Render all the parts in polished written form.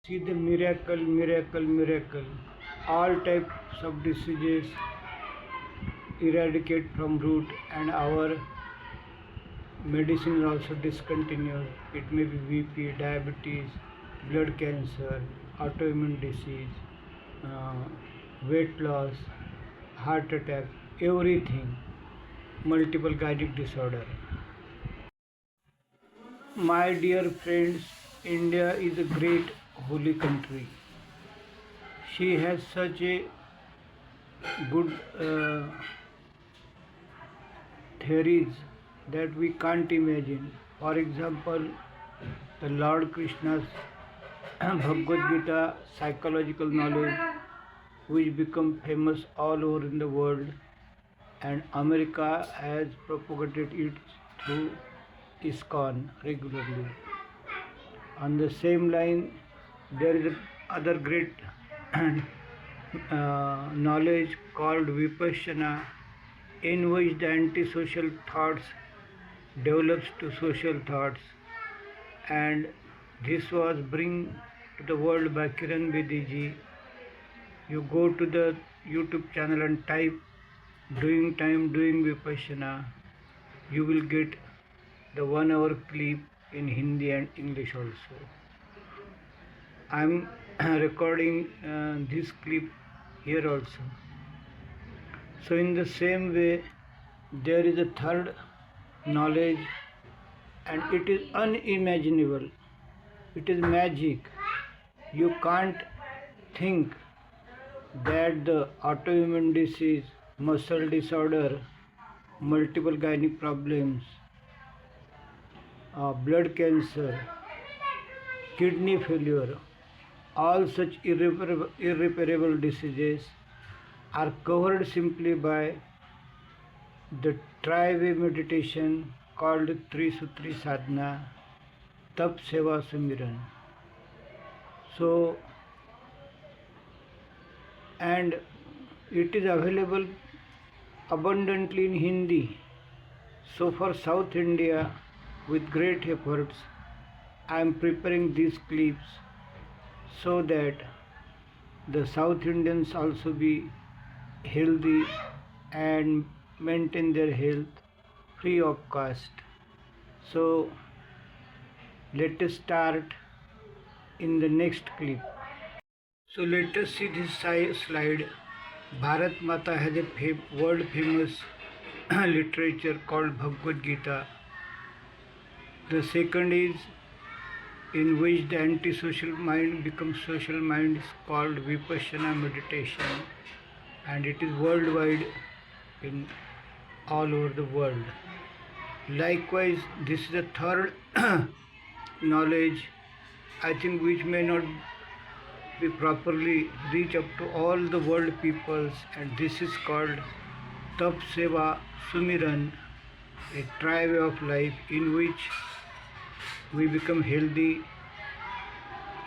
See the miracle, miracle, miracle. All types of diseases eradicate from root, and our medicine is also discontinued. It may be VP, diabetes, blood cancer, autoimmune disease, uh, weight loss, heart attack, everything, multiple gynec disorder. My dear friends, India is a great holy country. She has such a good theories that we can't imagine. For example, the Lord Krishna's Bhagavad Gita psychological knowledge, which become famous all over in the world, and America has propagated it through ISKCON regularly. On the same line, there is other great knowledge called Vipassana, in which the antisocial thoughts develops to social thoughts, and this was bring to the world by Kiran Bedi ji. You go to the YouTube channel and type doing time doing Vipassana, you will get the 1 hour clip in Hindi and English also. I am recording this clip here also. So in the same way, there is a third knowledge, and it is unimaginable. It is magic. You can't think that the autoimmune disease, muscle disorder, multiple gynec problems, blood cancer, kidney failure, all such irreparable diseases are covered simply by the tri-way meditation called Trisutri Sadhana, Tap Seva Sumiran. So, and it is available abundantly in Hindi. So for South India, with great efforts, I am preparing these clips so that the South Indians also be healthy and maintain their health free of cost. So let us start in the next clip. So let us see this slide. Bharat Mata has a world famous literature called Bhagavad Gita. The second is in which the antisocial mind becomes social mind is called Vipassana meditation, and it is worldwide in all over the world. Likewise, this is the third knowledge, I think, which may not be properly reach up to all the world peoples, and this is called Tap Seva Sumiran, a tri-way of life in which we become healthy,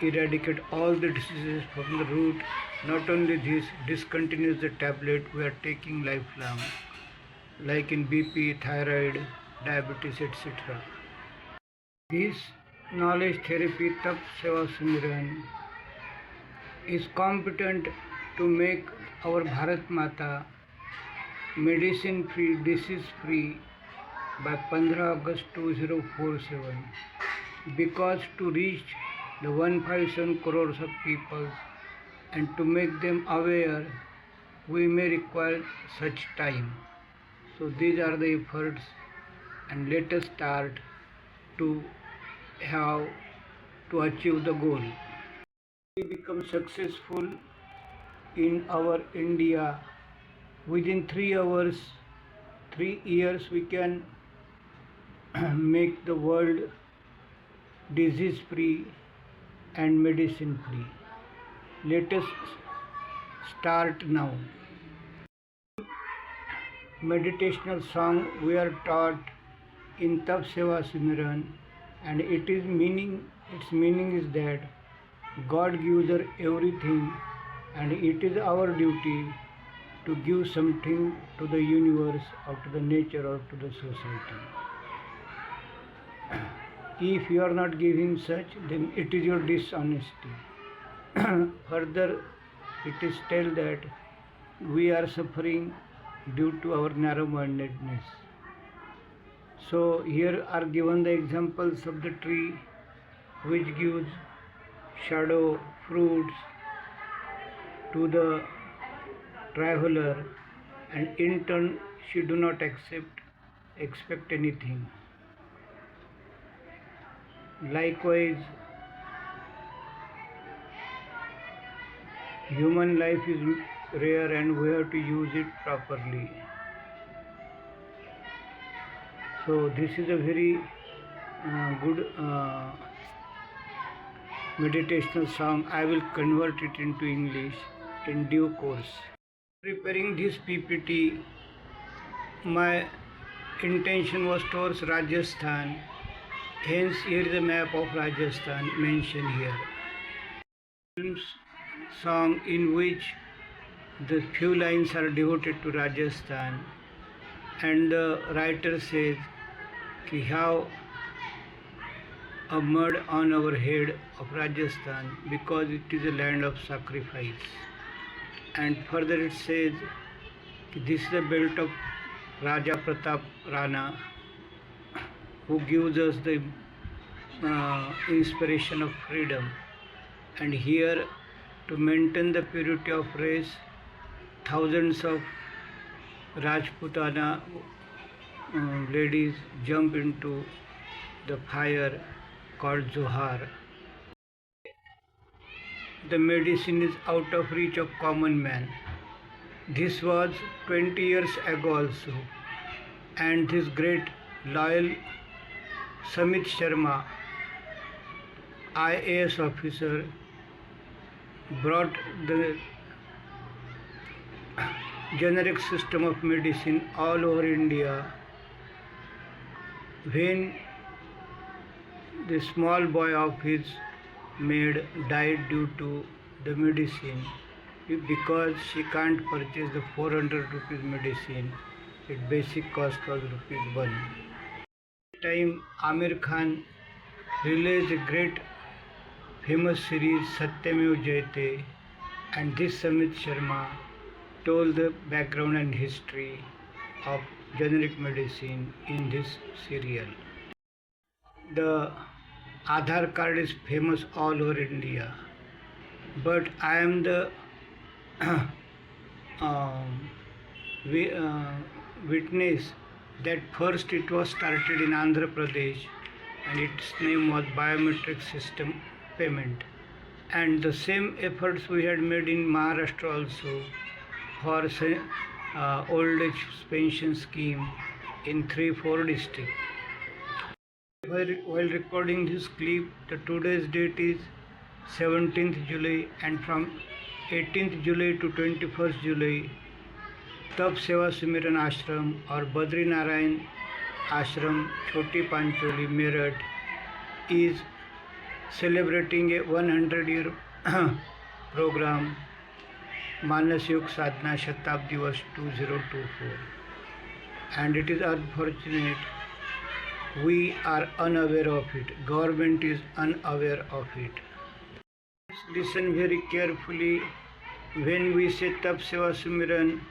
eradicate all the diseases from the root. Not only this, discontinues the tablet we are taking lifelong, like in BP, thyroid, diabetes, etc. This knowledge therapy, Tap Seva Sumiran, is competent to make our Bharat Mata medicine free, disease free by 15 August 2047, because to reach the 157 crores of people and to make them aware, we may require such time. So these are the efforts, and let us start to have to achieve the goal. We become successful in our India within 3 hours, 3 years we can make the world disease free and medicine free. Let us start now. Meditational song we are taught in Tap Seva Sumiran, and its meaning is that God gives us everything, and it is our duty to give something to the universe or to the nature or to the society. If you are not giving such, then it is your dishonesty. Further, it is told that we are suffering due to our narrow-mindedness. So here are given the examples of the tree which gives shadow, fruits to the traveler, and in turn she do not expect anything. Likewise, human life is rare and we have to use it properly. So this is a very good meditational song. I will convert it into English in due course. Preparing this PPT, my intention was towards Rajasthan. Hence, here is a map of Rajasthan mentioned here. Film's song in which the few lines are devoted to Rajasthan, and the writer says, "We have a mud on our head of Rajasthan because it is a land of sacrifice." And further it says, "This is the belt of Raja Pratap Rana, who gives us the inspiration of freedom. And here, to maintain the purity of race, thousands of Rajputana ladies jump into the fire called Zohar. The medicine is out of reach of common man." This was 20 years ago also, and this great loyal Samit Sharma, IAS officer, brought the generic system of medicine all over India. When the small boy of his maid died due to the medicine, because she can't purchase the 400 rupees medicine, its basic cost was ₹1. Time Amir Khan released a great famous series Satyamev Jayate, and this Samit Sharma told the background and history of generic medicine in this serial. The Aadhaar card is famous all over India, but I am the witness that first it was started in Andhra Pradesh and its name was biometric system payment, and the same efforts we had made in Maharashtra also for old age pension scheme in 3-4 districts. While recording this clip, the today's date is 17th July, and from 18th July to 21st July, Tap Seva Sumiran Ashram or Badri Narayan Ashram, Choti Pancholi, Meerut is celebrating a 100-year program, Manas Yog Sadhana Shatabdi Vas 2024, and it is unfortunate we are unaware of it. Government is unaware of it. Listen very carefully. When we say Tap Seva Sumiran,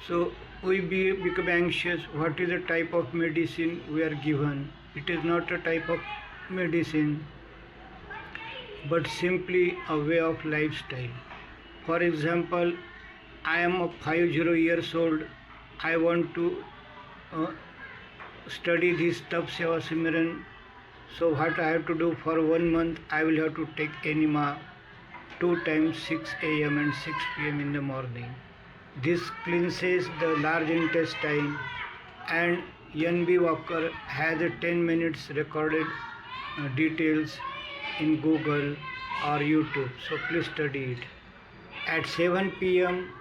so we become anxious. What is the type of medicine we are given? It is not a type of medicine, but simply a way of lifestyle. For example, I am 50 years old. I want to study this Tap Seva Sumiran. So what I have to do for 1 month? I will have to take enema 2 times 6 a.m. and 6 p.m. in the morning. This cleanses the large intestine, and N.B. Walker has a 10 minutes recorded details in Google or YouTube. So please study it. At 7 p.m.,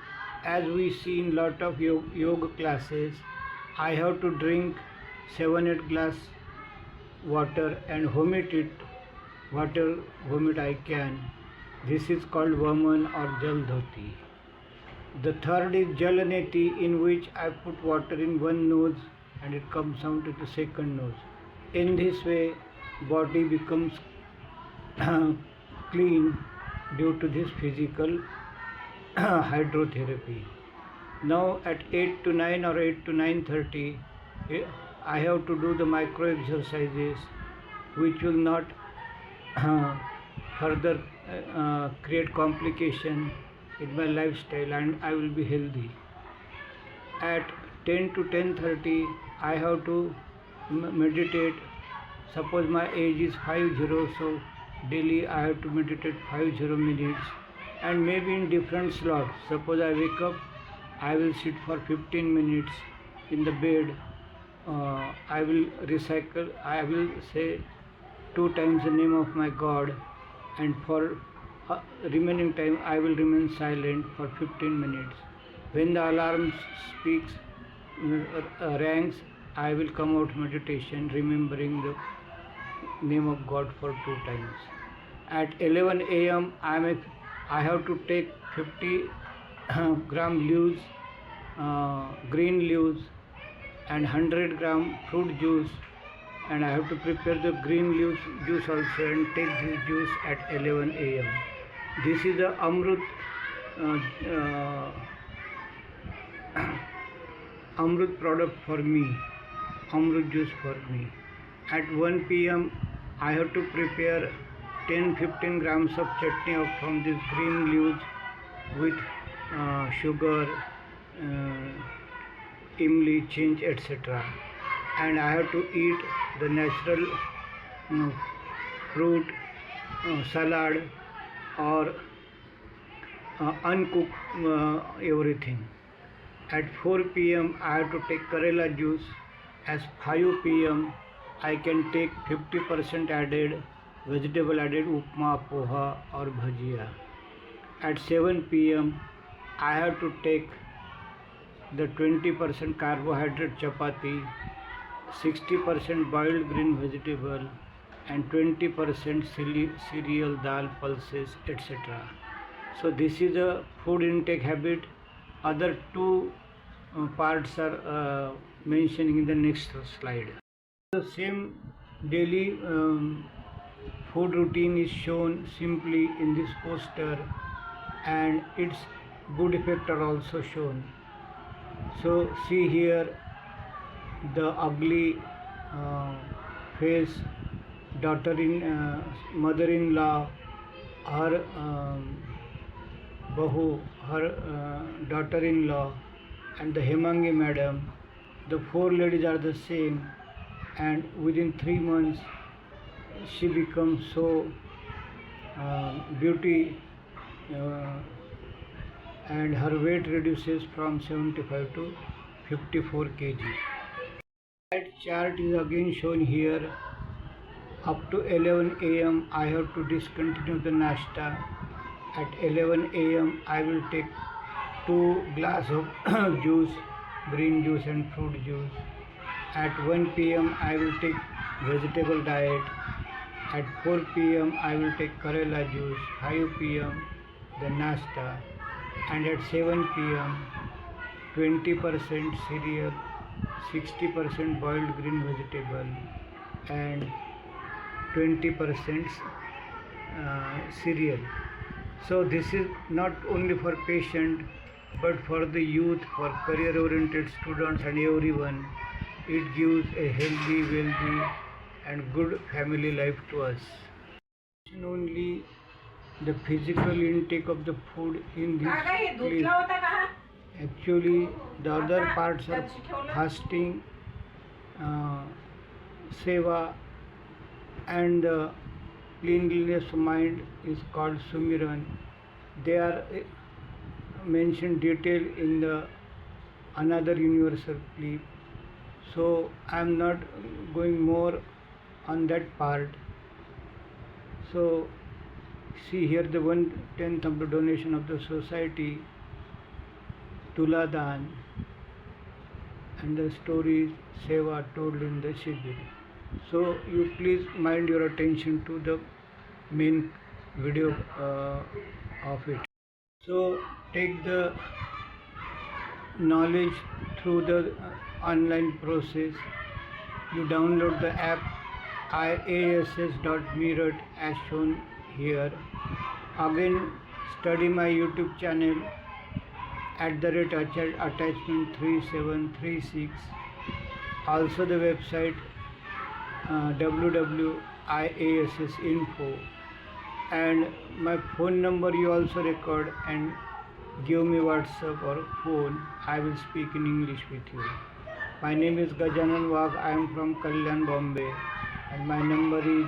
as we see in lot of yoga classes, I have to drink 7-8 glass water and vomit it, whatever vomit I can. This is called Vaman or Jal Dhoti. The third is Jalaneti, in which I put water in one nose and it comes out to the second nose. In this way, body becomes clean due to this physical hydrotherapy. Now at 8 to 9 or 8 to 9:30, I have to do the micro exercises which will not further create complication in my lifestyle, and I will be healthy. At 10 to 10:30 I have to meditate. Suppose my age is 50, so daily I have to meditate 50 minutes, and maybe in different slots. Suppose I wake up, I will sit for 15 minutes in the bed. I will say 2 times the name of my God, and for remaining time I will remain silent for 15 minutes. When the alarm speaks, rings, I will come out meditation, remembering the name of God for 2 times. At 11 a.m. I have to take 50 gram leaves, green leaves, and 100 gram fruit juice, and I have to prepare the green leaves juice also and take this juice at 11 a.m. This is the Amrut Amrut product for me, Amrut juice for me. At 1 p.m. I have to prepare 10-15 grams of chutney from these green leaves with sugar, imli, chinch, etc. And I have to eat the natural fruit, salad, or uncooked everything. At 4 p.m. I have to take Karela juice. At 5 p.m. I can take 50% added vegetable added upma, poha, or bhajia. At 7 p.m. I have to take the 20% carbohydrate chapati, 60% boiled green vegetable, and 20% cereal, dal, pulses, etc. So this is a food intake habit. Other two parts are mentioning in the next slide. The same daily food routine is shown simply in this poster, and its good effects are also shown. So see here the ugly face mother-in-law, her bahu, her daughter-in-law, and the Hemangi madam. The 4 ladies are the same, and within 3 months she becomes so beauty, and her weight reduces from 75 to 54 kg. That chart is again shown here. Up to 11 a.m. I have to discontinue the nashta. At 11 a.m. I will take 2 glasses of juice, green juice and fruit juice. At 1 p.m. I will take vegetable diet. At 4 p.m. I will take Karela juice. 5 p.m. the nashta. And at 7 p.m. 20% cereal, 60% boiled green vegetable, and 20% cereal. So this is not only for patient but for the youth, for career oriented students and everyone. It gives a healthy, wealthy and good family life to us. Only the physical intake of the food in this place. Actually the other parts are fasting, seva, and the cleanliness of mind is called Sumiran. They are mentioned detail in the another universal clip. So I am not going more on that part. So see here the 1/10 of the donation of the society, Tuladan, and the stories seva told in the Shibir. So you please mind your attention to the main video of it. So take the knowledge through the online process. You download the app IASS.Meerut as shown here, Again, study my YouTube channel @attachment 3736. Also the website www.iassinfo, and my phone number you also record and give me WhatsApp or phone. I will speak in English with you. My name is Gajanan Wagh. I am from Kalyan, Bombay, and my number is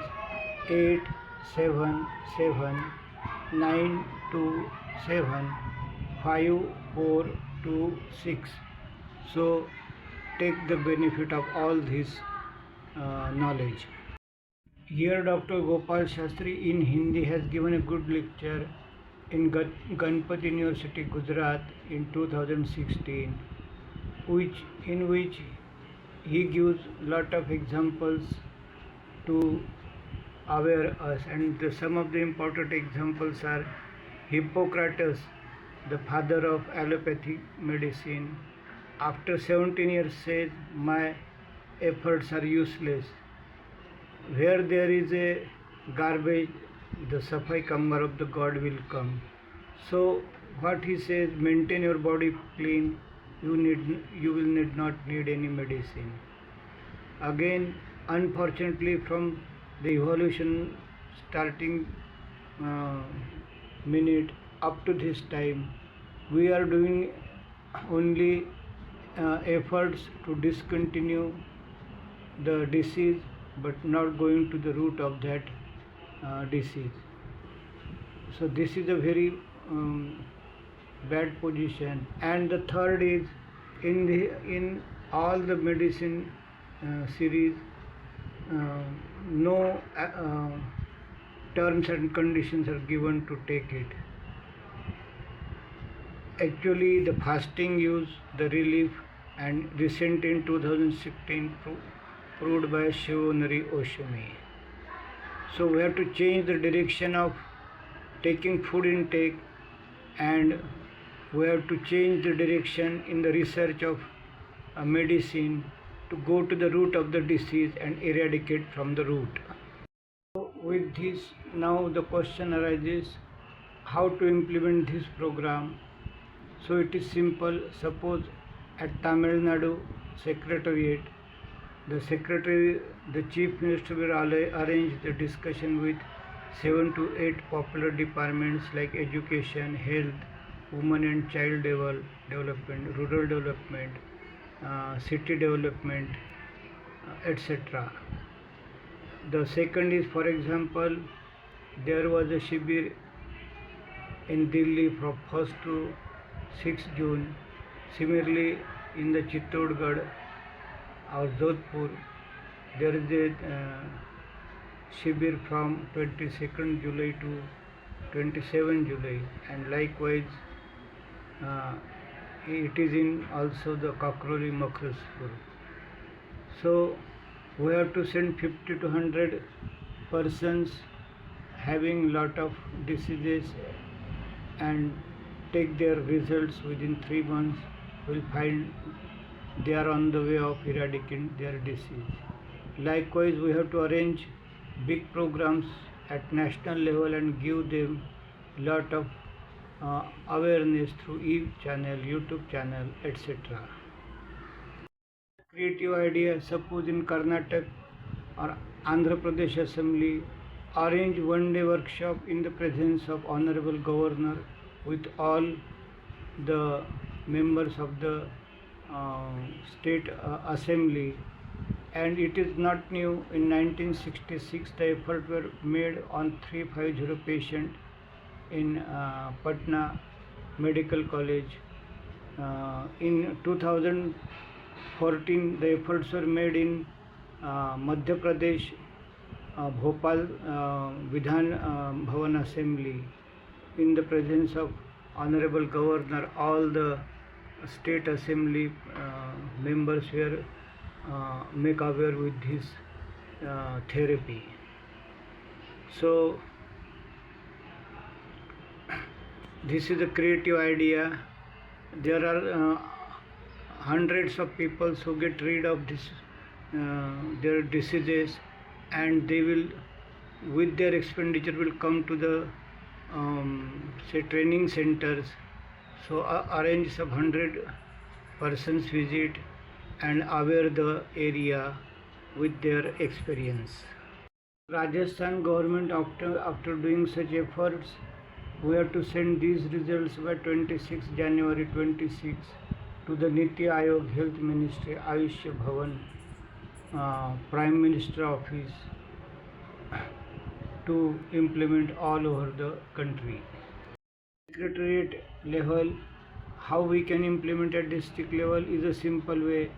877-927-5426. So take the benefit of all this knowledge. Here Dr. Gopal Shastri in Hindi has given a good lecture in Ganpati University, Gujarat in 2016, in which he gives lot of examples to aware us, and some of the important examples are Hippocrates, the father of allopathic medicine, after 17 years says, my efforts are useless. Where there is a garbage, the Safai Kambar of the God will come. So what he says, maintain your body clean, you will not need any medicine. Again, unfortunately, from the evolution starting minute up to this time, we are doing only efforts to discontinue the disease, but not going to the root of that disease. So this is a very bad position. And the third is, in all the medicine series, no terms and conditions are given to take it. Actually, the fasting use, the relief, and recent in 2016 proved by Shivnari Oshumi. So we have to change the direction of taking food intake, and we have to change the direction in the research of medicine to go to the root of the disease and eradicate from the root. So with this, now the question arises, how to implement this program? So it is simple. Suppose at Tamil Nadu Secretariat, the Chief Minister will arrange the discussion with 7 to 8 popular departments like education, health, women and child development, rural development, city development, etc. The second is, for example, there was a Shibir in Delhi from 1st to 6th June. Similarly, in the Chittorgarh or Jodhpur, there is a Shibir from 22nd July to 27 July, and likewise it is in also the Kakroli Makrespur. So we have to send 50 to 100 persons having lot of diseases and take their results within 3 months. Will find they are on the way of eradicating their disease. Likewise, we have to arrange big programs at national level and give them lot of awareness through e-channel, YouTube channel, etc. Creative idea, suppose in Karnataka or Andhra Pradesh Assembly, arrange one-day workshop in the presence of Honorable Governor with all the members of the state assembly. And it is not new. In 1966, the effort were made on 350 patient in Patna Medical College. In 2014, the efforts were made in Madhya Pradesh, Bhopal Vidhan Bhavan Assembly, in the presence of Honorable Governor. All the state assembly members were make aware with this therapy. So this is a creative idea. There are hundreds of people who get rid of this their diseases, and they will, with their expenditure, will come to the say training centers. So arrange some 100 persons visit and aware the area with their experience. Rajasthan government after doing such efforts, we have to send these results by 26 January 26 to the Niti Aayog Health Ministry, Ayushya Bhavan, Prime Minister Office to implement all over the country. Secretariat level, how we can implement at district level is a simple way.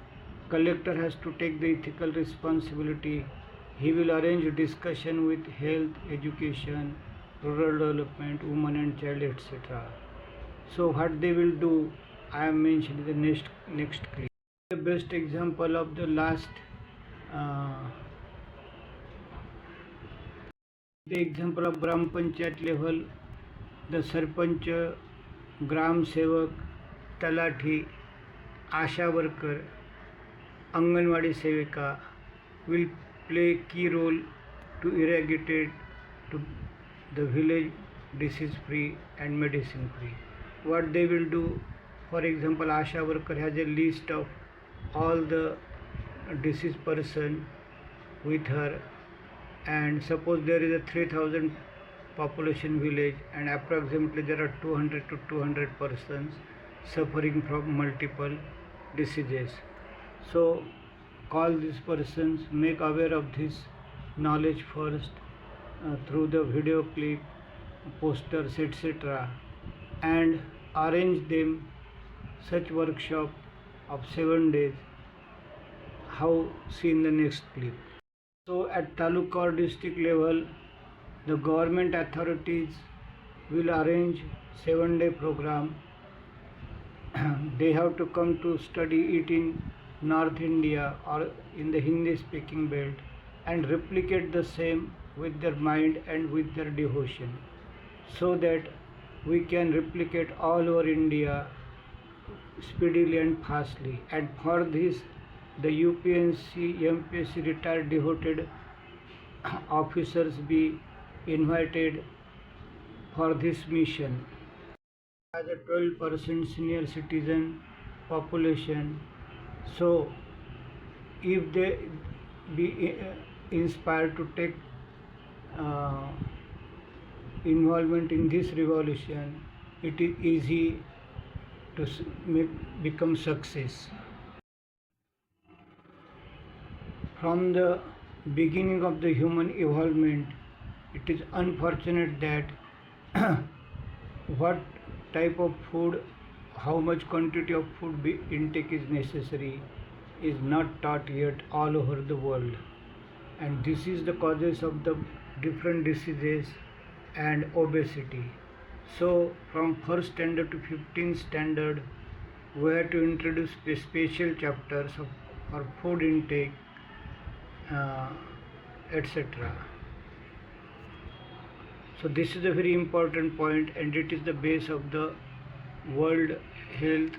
Collector has to take the ethical responsibility. He will arrange a discussion with health, education, rural development, women and child, etc. So what they will do, I am mentioning the next clip. The best example of the last the example of Gram Panchayat level, the Sarpanch, Gram Sevak, Talathi, Asha worker, Anganwadi Sevika will play key role to eradicate to the village disease free and medicine free. What they will do, for example, Asha worker has a list of all the diseased person with her, and suppose there is a 3000 population village and approximately there are 200 to 200 persons suffering from multiple diseases. So call these persons, make aware of this knowledge first through the video clip, posters, etc., and arrange them such workshop of 7 days, how see in the next clip. So at Taluka or district level, the government authorities will arrange 7-day program. They have to come to study it in North India or in the Hindi speaking belt and replicate the same with their mind and with their devotion, so that we can replicate all over India speedily and fastly. And for this, the UPNC, MPSC retired devoted officers be invited for this mission. As a 12% senior citizen population, so if they be inspired to take involvement in this revolution, it is easy to become success. From the beginning of the human evolvement, it is unfortunate that what type of food, how much quantity of food intake is necessary is not taught yet all over the world, and this is the causes of the different diseases and obesity. So from first standard to 15th standard, we have to introduce special chapters for food intake, etc. So this is a very important point, and it is the base of the world health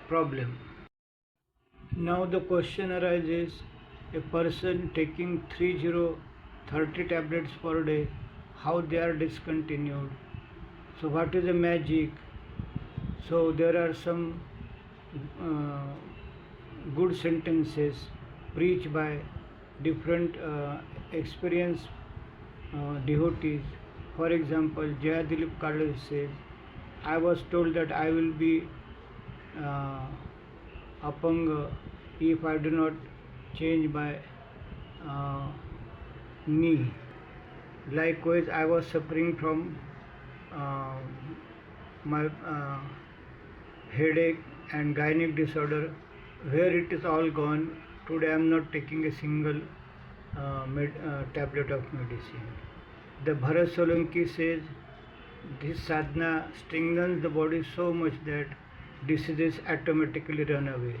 problem. Now the question arises, a person taking 30 tablets per day, how they are discontinued. So what is the magic? So there are some good sentences preached by different experienced devotees. For example, Jaya Dilip Kale says, I was told that I will be apanga if I do not change my knee. Likewise, I was suffering from my headache and gynec disorder, where it is all gone. Today I am not taking a single tablet of medicine. The Bharat Solanki says, this sadhana strengthens the body so much that diseases automatically run away.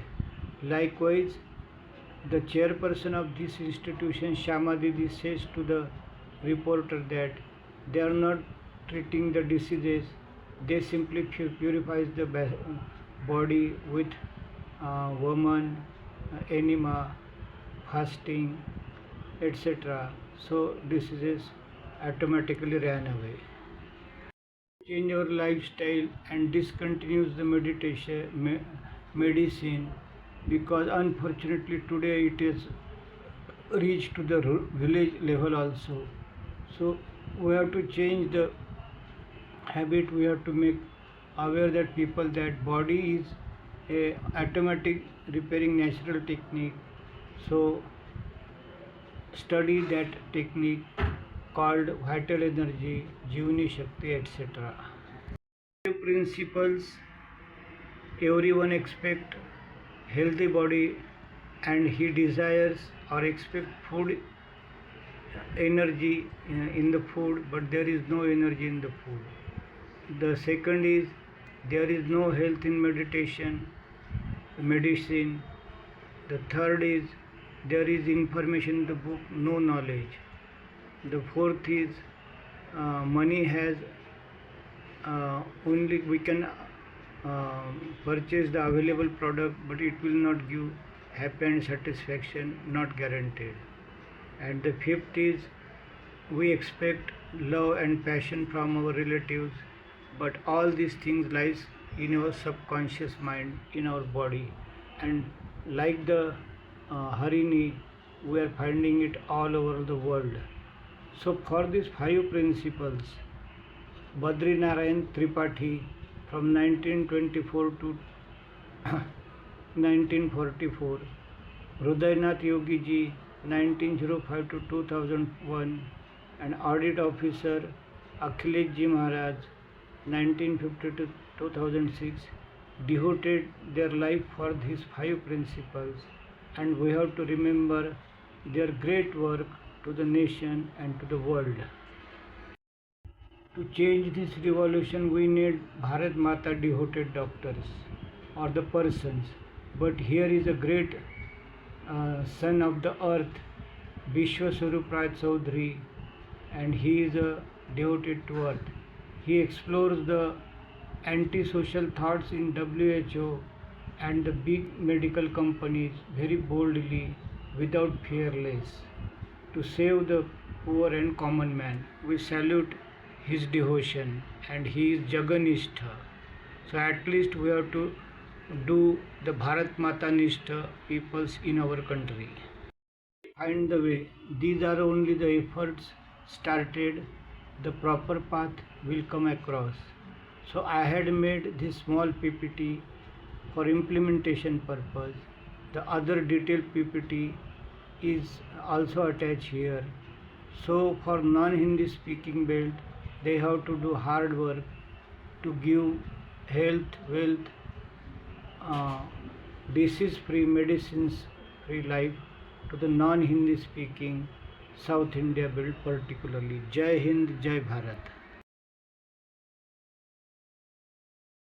Likewise, the chairperson of this institution, Shama Didi, says to the reporter that they are not treating the diseases, they simply purifies the body with woman, enema, fasting, etc. So diseases automatically ran away. Change our lifestyle and discontinues the medicine, because unfortunately today it is reached to the village level also. So we have to change the habit. We have to make aware that people that body is a automatic repairing natural technique. So study that technique called vital energy, Jivani Shakti, etc. Principles: everyone expect healthy body, and he desires or expect food energy in the food, but there is no energy in the food. The second is there is no health in medicine. The third is there is information in the book, no knowledge. The fourth is money has only we can purchase the available product, but it will not give happy and satisfaction, not guaranteed. And the fifth is we expect love and passion from our relatives, but all these things lies in our subconscious mind, in our body, and like the Harini, we are finding it all over the world. So for these 5 principles, Badri Narayan Tripathi from 1924 to 1944, Hrudaynath Yogi ji 1905 to 2001, and audit officer Akhilesh ji Maharaj 1950 to 2006 devoted their life for these 5 principles, and we have to remember their great work to the nation and to the world. To change this revolution, we need Bharat Mata devoted doctors or the persons. But here is a great son of the earth, Vishwaswarup Rai Chaudhary, and he is devoted to earth. He explores the anti-social thoughts in WHO and the big medical companies very boldly, without fearless, to save the poor and common man. We salute his devotion, and he is Jaganistha. So at least we have to do the Bharat Mata Nishtha peoples in our country. Find the way. These are only the efforts started. The proper path will come across. So I had made this small PPT for implementation purpose. The other detailed PPT is also attached here. So for non-Hindi speaking belt, they have to do hard work to give health, wealth, disease-free, medicines-free life to the non-Hindi speaking South India belt particularly. Jai Hind, Jai Bharat.